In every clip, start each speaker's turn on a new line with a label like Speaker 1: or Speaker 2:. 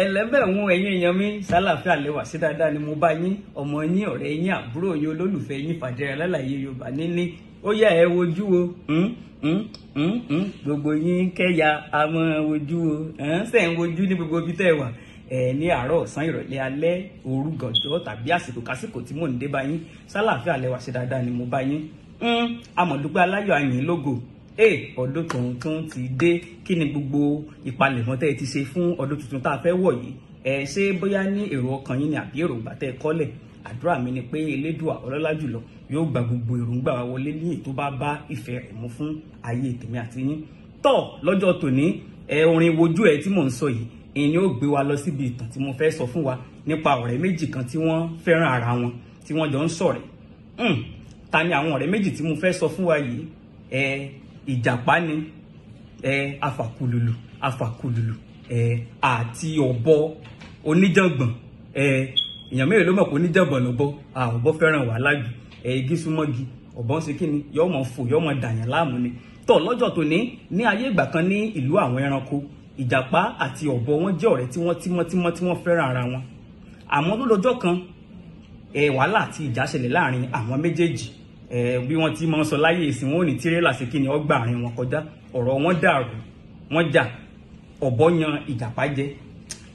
Speaker 1: ẹlẹ́bẹ̀ wọn ẹ̀yin èèyàn mi sálàáfíà lẹ́wà sí dáadáa ni mo bá yín ọmọ yín ọ̀rẹ́ yín àbúrò yín olólùfẹ́ yín Fàjẹrẹ alálàyé Yorùbá níní ó yá ẹ wojú o gbogbo yín kẹ́yà àmọ́ wojú o ṣe ń wojú ní gbogbo ibi tẹ́ wà ní àárọ̀ ọ̀sán ìrọ̀lẹ́ alẹ́ òru gànjọ́ tàbí àsìkò kásìkò tí mò ń dé bá yín sálàáfíà lẹ́wà sí dáadáa ni mo bá yín amọ̀dúpẹ́ aláyọ̀ àyìn lógo ọdún tuntun ti dé kí ni gbogbo ìpalẹ̀mọ́ tẹ́ ẹ ti ṣe fún ọdún tuntun tá a fẹ́ wọ̀ yìí ṣé bóyá ní èrò ọkàn yín ni àbí èròǹgbà tẹ́ ẹ kọ́lẹ̀ àdúrà mi ni pé elédùà ọlọ́lá jùlọ yóò gba gbogbo èròǹgbà wa wọlé ní ètò bá bá ìfẹ́ rẹ̀ mú fún ayé tèmi àti yín tọ́ lọ́jọ́ tòní orin wojú ẹ tí mò ń sọ yìí ìní ó gbé wa lọ síbi ìtàn tí mo fẹ́ sọ fún wa nípa ọ̀rẹ́ méjì kan tí wọ́n fẹ́ràn ara wọn tí wọ́n jọ ń ṣọ̀rẹ́ ta ni àwọn ọ̀rẹ́ méjì tí mo fẹ́ sọ fún wa yìí ìjàpá ni afàkulùlù àti ọ̀bọ oníjàngbọ̀n èèyàn mẹ́rin ló mọ̀ pé oníjàngbọ̀n lọ́bọ ọ̀bọ fẹ́ràn wàhálà jù igi súnmọ́gi ọ̀bọ ń ṣe kí ni yọ́ mọ̀ fò yọ́ mọ̀ dàyàn láàmú ni tọ́ lọ́jọ́ tòní ní ayé ìgbà kan ní ìlú àwọn ẹranko ìjàpá àti ọ̀bọ wọn jẹ́ ọ̀rẹ́ tí wọ́n tímọ́tímọ́ tí wọ́n fẹ́ràn ara wọn àmọ́ lọ́jọ́ kan wàhálà àti ìjà ṣẹlẹ̀ láàrin àwọn méjèèjì bí wọ́n ti máa ń sọ láyé ìsìn wọn ò ní tírélà sí kí ni ọgbà àárín wọn kọjá ọ̀rọ̀ wọn dàrú wọn jà ọ̀bọ yan ìjàpá jẹ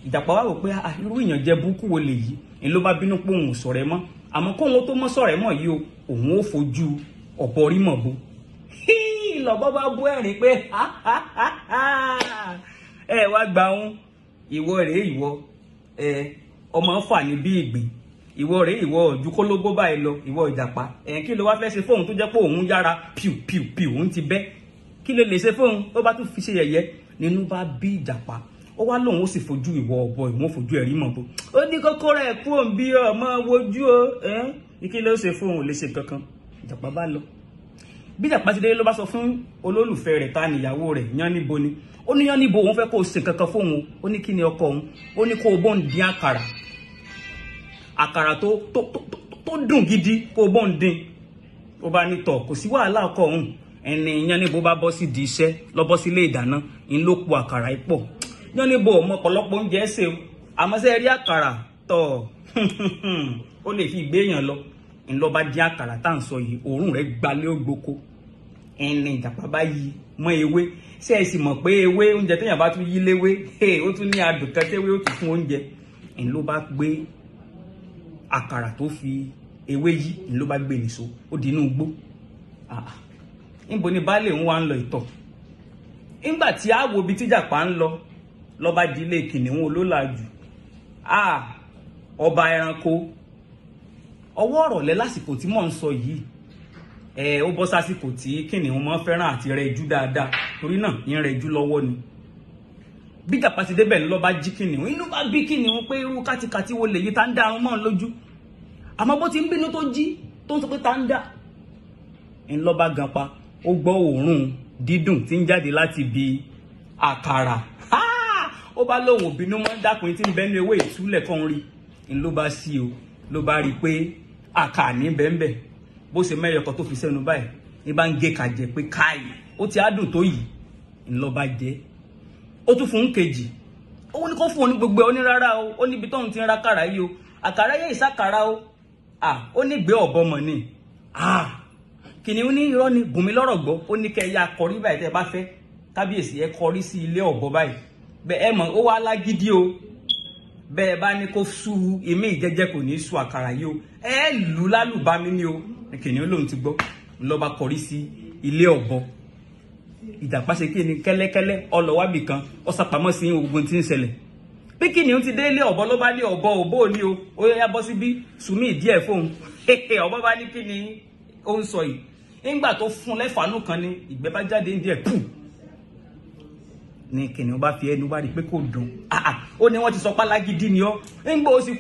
Speaker 1: ìjàpá wá wò pé irú ìyànjẹ burúkú wo lè yí ni ló bá bínú pé òun ò ṣọ̀rẹ́ mọ́ àmọ́ kóun tó mọ́ ṣọ̀rẹ́ mọ́ yìí o òun ò fojú ọ̀bọ rí mọ̀ bo lọ́bọ bá bú ẹ̀rín pé ẹ wá gba òun ìwọ rèé ìwọ ọmọ fà ní bí ìgbín ìwọ rèé ìwọ ojú kólóbó báyìí lọ ìwọ ìjàpá kí ló wá fẹ́ ṣe fóun tó jẹ́ pé òun yára piu òun ti bẹ́ kí ló lè ṣe fóun ó bá tún fi ṣe yẹ̀yẹ́ nínú bá bí ìjàpá ó wá lóun ó sì fojú ìwọ ọ̀bọ ìwọ̀n fojú ẹ̀rí mọ̀ bó ó ní kókó rẹ̀ kú òun bí ọmọ wojú o kí ló ṣe fóun ò lè ṣe kankan ìjàpá bá lọ bí ìjàpá ti dé ló bá sọ fún olólùfẹ́ rẹ̀ ta níyàwó rẹ̀ Yánníbo ni ó ní Yánníbo òun fẹ́ kó o ṣe kankan fóun ó ní kí ni ọkọ òun ó ní kó o bọ́ ń dín àkàrà tó dùn gidi kó o bọ́ ń dín ó bá ní tọ̀ kò sí wàhálà ọkọ òun ẹni Yánníbo bá bọ́ sí di iṣẹ́ lọ bọ́ sí ilé ìdáná ń ló po àkàrà yìí pọ̀ Yánníbo ọmọ ọ̀pọ̀lọpọ̀ oúnjẹ ṣe o àmọ́ ṣe rí àkàrà tọ̀ ó lè fi ìgbéyàn lọ ń lọ bá dín àkàrà tá à ń sọ yìí òórùn rẹ̀ gbalẹ̀ ògbóko ẹni ìjàpá bá yí mọ́ ewé ṣé ẹ sì mọ̀ pé ewé oúnjẹ téèyàn bá tún yí léwé ó tún ní adùn kan téwé ó tún fún oúnjẹ ń ló bá gbé àkàrà tó fi ewé yí ń ló bá gbé nìṣó ó di inú igbó níbo ni baálé ń wá ń lọ ìtọ̀ nígbà tí a wo ibi tíjàpá ń lọ lọ́ba di ilé kìnìún olólàjù ọba ẹranko ọwọ́ ọ̀rọ̀lẹ́ lásìkò tí mò ń sọ yìí ó bọ́ sásìkò tí kìnìún mọ́ fẹ́ràn àti rẹjú dáadáa torí náà ń rẹjú lọ́wọ́ ni bí ìjàpá ti débẹ̀ ló bá jí kìnìún inú bá bí kìnìún pé irú kátikàti wo lèyí tá ń dá arún mọ́ lójú àmọ́ bó ti ń bínú tó jí tó ń sọ pé tá ń dá ń lọ́ bá gan pa ó gbọ́ òórùn dídùn tí ń jáde láti bi àkàrà ó bá lóun òbínú mọ́ dákùnrin tí ń bẹ́nu ewé ìtúlẹ̀ kan rí ń ló bá sí o ló bá rí i pé àkà ní bẹ́ẹ̀nbẹ́ẹ̀ bó ṣe mẹ́yọkọ̀ tó fi sẹ́nu báyìí ní bá ń gé kàjẹ́ pé káì ó ti á dùn tó yìí ń lọ bá jẹ́ ó tún fún un kejì ó ní kó fún un ní gbogbo ó ní rárá o ó níbi tóun ti ń ra kàrà yìí o àkàrà yẹ ìsákàrà o ó ní gbé ọ̀bọ mọ̀ ni kìnìún ní irọ́ ni bùnmi lọ́rọ̀ gbọ́ ó ní kẹ́ ẹ yá kọrí báyìí tẹ́ ẹ bá fẹ́ kábíyèsí ẹ kọrí sí ilé ọ̀bọ báyìí bẹ́ẹ̀ ẹ mọ̀ ó wá lágídí o bẹ́ẹ̀ bá ní kó sú ìmí ìjẹ́jẹ́ kò ní sú àkàrà yìí o ẹ lù lálùbami ni o kìnìún lòun ti gbọ́ lọ́ba kọrí sí ilé ọ̀bọ ìjàpá ṣe kí ni kẹ́lẹ́kẹ́lẹ́ ọlọ́wábì kan ó sàpamọ́ sí ogun tí ń ṣẹlẹ̀ bí kìnìún ti dé ilé ọ̀bọ ló bá lé ọ̀bọ òbó ní o ó yá bọ́ síbí sùnmí ìdí ẹ̀ fóun ọ̀bọ bá ní kí ni ó ń sọ yìí nígbà tó fún lẹ́fàánú kan ní ìgbẹ́ bá jáde ní díẹ̀ pù ní kìnìún bá fi ẹnu bá rí pé kò dùn ó ní wọ́n ti sọ pálágídí ni ọ́ nígbà ó sì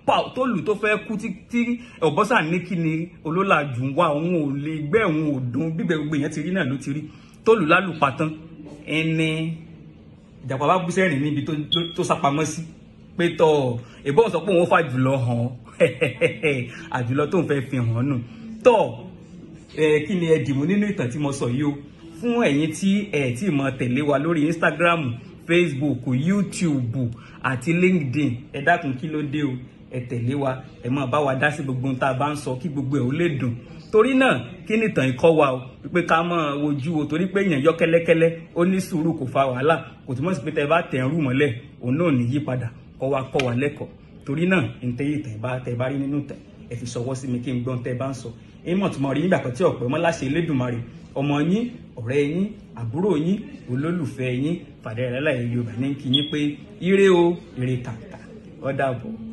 Speaker 1: pàù tó lù tó fẹ́ kú tí ọ̀bọ́sà ní kí ni olólàjù ń wá òun ò lè gbẹ́ òun ò dùn bíbẹ̀ gbogbo èèyàn ti rí náà ló ti rí tó lù lálùpàtán ẹni ìjàpá bá bú sẹ́rìn níbi tó sápamọ́ sí pé tọ́ ìbọn sọ pé òun fà jùlọ hàn àjùlọ tó ń fẹ́ fi hàn nù tọ́ kí ni ẹ dìmú nínú ìtàn tí mo sọ yìí o fún ẹ̀yin tí ẹ tí mọ tẹ̀lé wa lórí Instagram Facebook, YouTube àti LinkedIn. Ẹ dákun kí ló dé o, ẹ tẹ̀lé wa, ẹ máa bá wa dá sí gbogbo ohun tá a bá ń sọ kí gbogbo ẹ̀ ó lè dùn. Torí náà kí ni ìtàn ìkọ́ wa o wípé ká máa wojú o, torí pé èèyàn yọ kẹ́lẹ́kẹ́lẹ́ ó ní sùúrù kò fa wàhálà, kò túmọ̀ sí pé tẹ́ bá tẹ̀ ń rú mọ́lẹ̀ òun náà ní yípadà. Kọ́ wa lẹ́kọ̀ọ́. Torí náà ntẹ́yì tẹ́ bá rí nínú tẹ̀ ẹ fi ṣọwọ́ sí mi kí n gbọ́n tẹ́ bá ń sọ. Ìmọ̀ tí mo rí nígbà kan tí ọ̀pẹ mọ́ láṣẹ Elédùmarè, ọmọ yín, ọ̀rẹ́ yín, àbúrò yín, olólùfẹ́ yín, Fàdérẹ́lá Yorùbá ní kí yín pé ire o, ire kàkà, ó dàbọ̀.